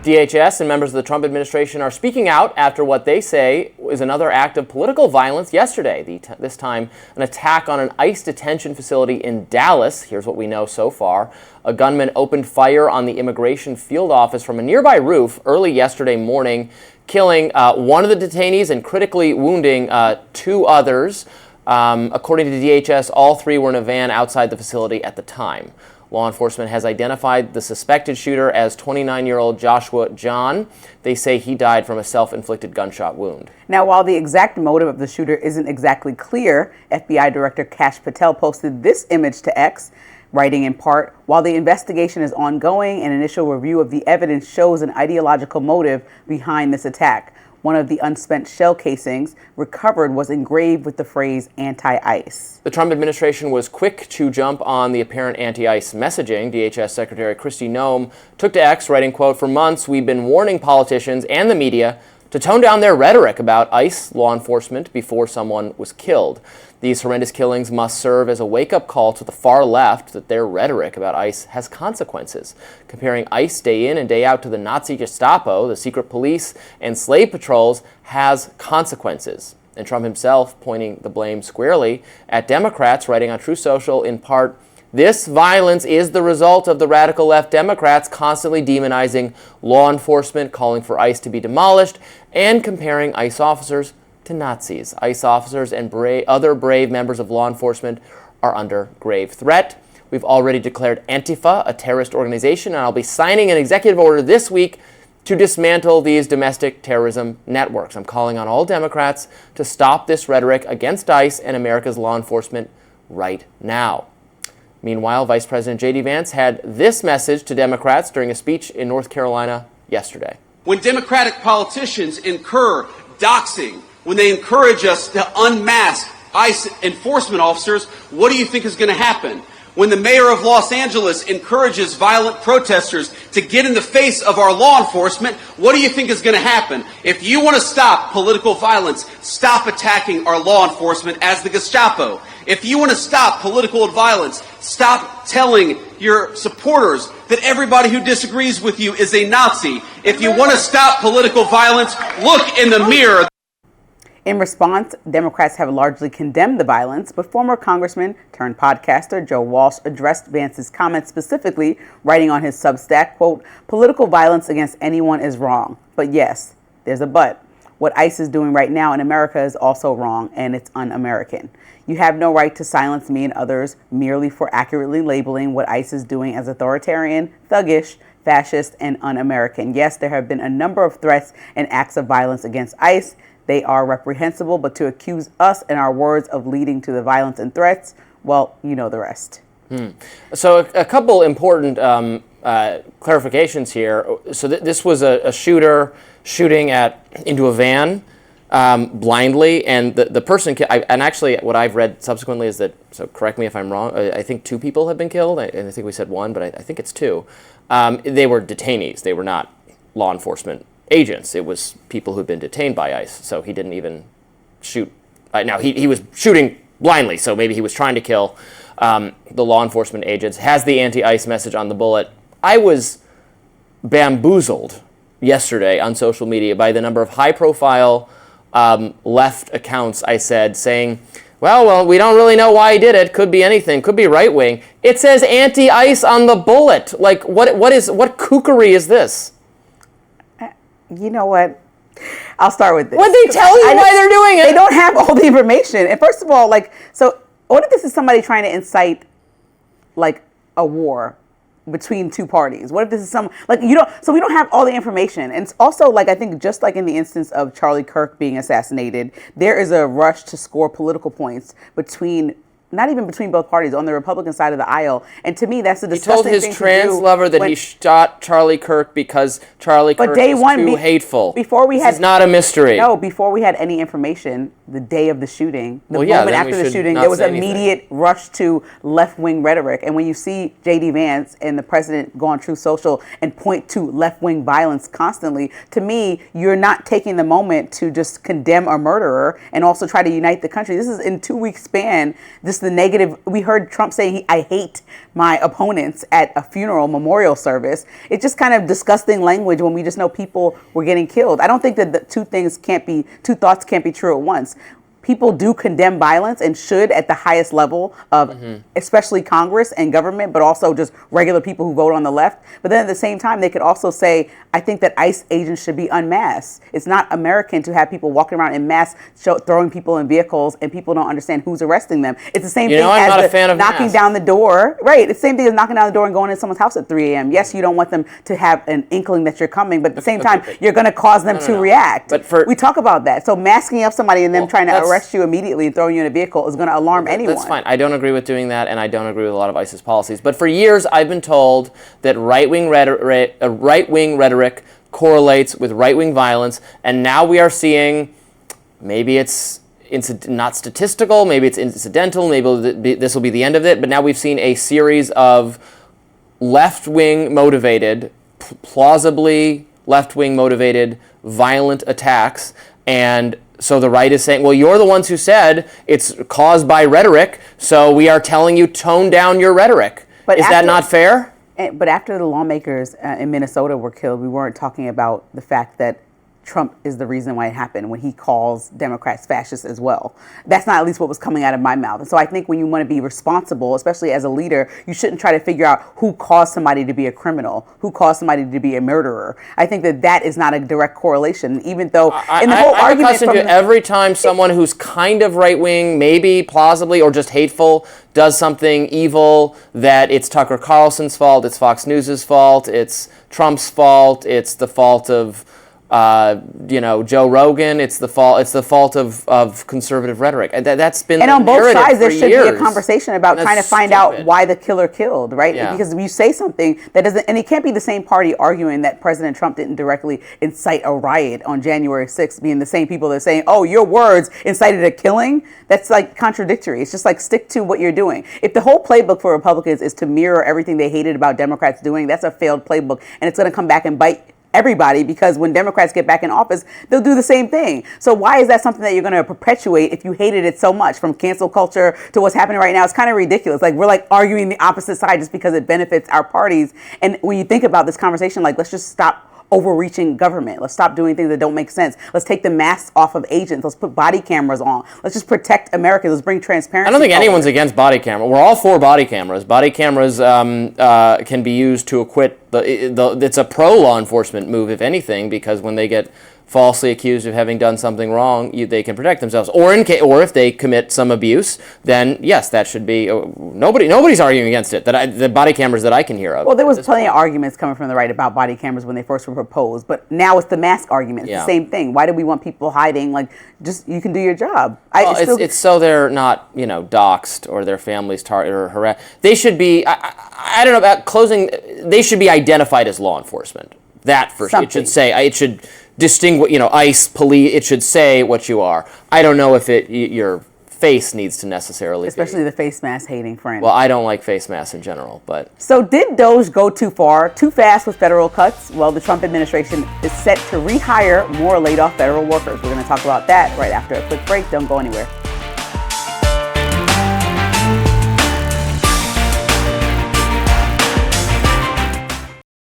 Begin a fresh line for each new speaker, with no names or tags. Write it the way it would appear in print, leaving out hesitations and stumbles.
DHS and members of the Trump administration are speaking out after what they say is another act of political violence yesterday. This time, an attack on an ICE detention facility in Dallas. Here's what we know so far. A gunman opened fire on the immigration field office from a nearby roof early yesterday morning, killing one of the detainees and critically wounding two others. According to DHS, all three were in a van outside the facility at the time. Law enforcement has identified the suspected shooter as 29-year-old Joshua John. They say he died from a self-inflicted gunshot wound.
Now, while the exact motive of the shooter isn't exactly clear, FBI Director Kash Patel posted this image to X, writing in part, "While the investigation is ongoing, an initial review of the evidence shows an ideological motive behind this attack. One of the unspent shell casings recovered was engraved with the phrase anti-ICE."
The Trump administration was quick to jump on the apparent anti-ICE messaging. DHS Secretary Kristi Noem took to X, writing, quote, "For months, we've been warning politicians and the media to tone down their rhetoric about ICE law enforcement before someone was killed. These horrendous killings must serve as a wake-up call to the far left that their rhetoric about ICE has consequences. Comparing ICE day in and day out to the Nazi Gestapo, the secret police, and slave patrols has consequences." And Trump himself pointing the blame squarely at Democrats, writing on Truth Social in part, "This violence is the result of the radical left Democrats constantly demonizing law enforcement, calling for ICE to be demolished, and comparing ICE officers to Nazis. ICE officers and other brave members of law enforcement are under grave threat. We've already declared Antifa a terrorist organization, and I'll be signing an executive order this week to dismantle these domestic terrorism networks. I'm calling on all Democrats to stop this rhetoric against ICE and America's law enforcement right now." Meanwhile, Vice President J.D. Vance had this message to Democrats during a speech in North Carolina yesterday.
"When Democratic politicians incur doxing, when they encourage us to unmask ICE enforcement officers, what do you think is going to happen? When the mayor of Los Angeles encourages violent protesters to get in the face of our law enforcement, what do you think is going to happen? If you want to stop political violence, stop attacking our law enforcement as the Gestapo. If you want to stop political violence, stop telling your supporters that everybody who disagrees with you is a Nazi. If you want to stop political violence, look in the mirror."
In response, Democrats have largely condemned the violence, but former Congressman turned podcaster Joe Walsh addressed Vance's comments specifically, writing on his Substack, quote, "Political violence against anyone is wrong. But yes, there's a but. What ICE is doing right now in America is also wrong, and it's un-American. You have no right to silence me and others merely for accurately labeling what ICE is doing as authoritarian, thuggish, fascist, and un-American. Yes, there have been a number of threats and acts of violence against ICE. They are reprehensible, but to accuse us and our words of leading to the violence and threats, well, you know the rest."
So a couple important clarifications here. So this was a shooter shooting into a van blindly, and the person, and actually what I've read subsequently is that, so correct me if I'm wrong, I think two people have been killed, and I think we said one, but I think it's two. They were detainees. They were not law enforcement agents. It was people who'd been detained by ICE, so he didn't even shoot. Now, he was shooting blindly, so maybe he was trying to kill the law enforcement agents, has the anti-ICE message on the bullet. I was bamboozled yesterday on social media by the number of high-profile left accounts I said saying, well, we don't really know why he did it. Could be anything. Could be right-wing. It says anti-ICE on the bullet. Like, what kookery is this?
You know what? I'll start with this.
Would they tell you why they're doing it?
They don't have all the information. And first of all, so what if this is somebody trying to incite, a war between two parties? What if this is so we don't have all the information. And it's also, I think just like in the instance of Charlie Kirk being assassinated, there is a rush to score political points not even between both parties, on the Republican side of the aisle. And to me, that's a disgusting thing to do.
He told his trans lover that he shot Charlie Kirk because Charlie Kirk was too hateful. This is not a mystery.
No, before we had any information, the day of the shooting, the moment after the shooting, there was immediate rush to left-wing rhetoric. And when you see J.D. Vance and the president go on Truth Social and point to left-wing violence constantly, to me, you're not taking the moment to just condemn a murderer and also try to unite the country. This is in 2 weeks span, this the negative. We heard Trump say, I hate my opponents at a funeral memorial service. It's just kind of disgusting language when we just know people were getting killed. I don't think that the two thoughts can't be true at once. People do condemn violence and should at the highest level of especially Congress and government, but also just regular people who vote on the left. But then at the same time, they could also say, I think that ICE agents should be unmasked. It's not American to have people walking around in masks, throwing people in vehicles, and people don't understand who's arresting them. It's the same thing
I'm not a fan of
knocking
masks.
down the door. Right. It's the same thing as knocking down the door and going in someone's house at 3 a.m. Yes, you don't want them to have an inkling that you're coming, but at the same time, you're going to cause them to react.
But
we talk about that. So masking up somebody and them trying to arrest you immediately and throwing you in a vehicle is going to alarm anyone.
That's fine. I don't agree with doing that, and I don't agree with a lot of ICE's policies. But for years, I've been told that right-wing rhetoric correlates with right-wing violence, and now we are seeing, maybe it's not statistical, maybe it's incidental, maybe this will be the end of it, but now we've seen a series of left-wing motivated, plausibly left-wing motivated, violent attacks, and so the right is saying, well, you're the ones who said it's caused by rhetoric, so we are telling you tone down your rhetoric. Is that not fair?
But after the lawmakers in Minnesota were killed, we weren't talking about the fact that Trump is the reason why it happened when he calls Democrats fascists as well. That's not at least what was coming out of my mouth. And so I think when you want to be responsible, especially as a leader, you shouldn't try to figure out who caused somebody to be a criminal, who caused somebody to be a murderer. I think that that is not a direct correlation, even though in the whole
I'm
argument
accustomed to every time someone who's kind of right-wing, maybe plausibly or just hateful, does something evil, that it's Tucker Carlson's fault, it's Fox News's fault, it's Trump's fault, it's the fault of Joe Rogan. It's the fault of conservative rhetoric. That's been
and
the
on both
narrative
sides there
for
should
years.
be a conversation about trying to find out why the killer killed, right?
Yeah.
Because you say something that doesn't, and it can't be the same party arguing that President Trump didn't directly incite a riot on January 6th, being the same people that are saying, oh, your words incited a killing. That's like contradictory. It's just like, stick to what you're doing. If the whole playbook for Republicans is to mirror everything they hated about Democrats doing, that's a failed playbook, and it's going to come back and bite everybody, because when Democrats get back in office, they'll do the same thing. So why is that something that you're going to perpetuate if you hated it so much, from cancel culture to what's happening right now? It's kind of ridiculous. Like, we're like arguing the opposite side just because it benefits our parties. And when you think about this conversation, like, let's just stop overreaching government. Let's stop doing things that don't make sense. Let's take the masks off of agents. Let's put body cameras on. Let's just protect Americans. Let's bring transparency.
I don't think anyone's against body camera. We're all for body cameras. Body cameras can be used to acquit. It's a pro law enforcement move, if anything, because when they get falsely accused of having done something wrong, they can protect themselves. Or if they commit some abuse, then yes, that should be. Nobody's arguing against it. The body cameras that I can hear of.
Well, there was plenty of arguments coming from the right about body cameras when they first were proposed, but now it's the mask argument. It's the same thing. Why do we want people hiding? Like, just, you can do your job.
It's so they're not, doxxed or their families targeted or harassed. They should be. I don't know about closing. They should be identified as law enforcement. That for sure. It should say. It should distinguish. ICE, police. It should say what you are. I don't know if your face needs to necessarily
especially the face mask hating friend.
Well, I don't like face masks in general, but.
So did DOJ go too far, too fast with federal cuts? Well, the Trump administration is set to rehire more laid off federal workers. We're going to talk about that right after a quick break. Don't go anywhere.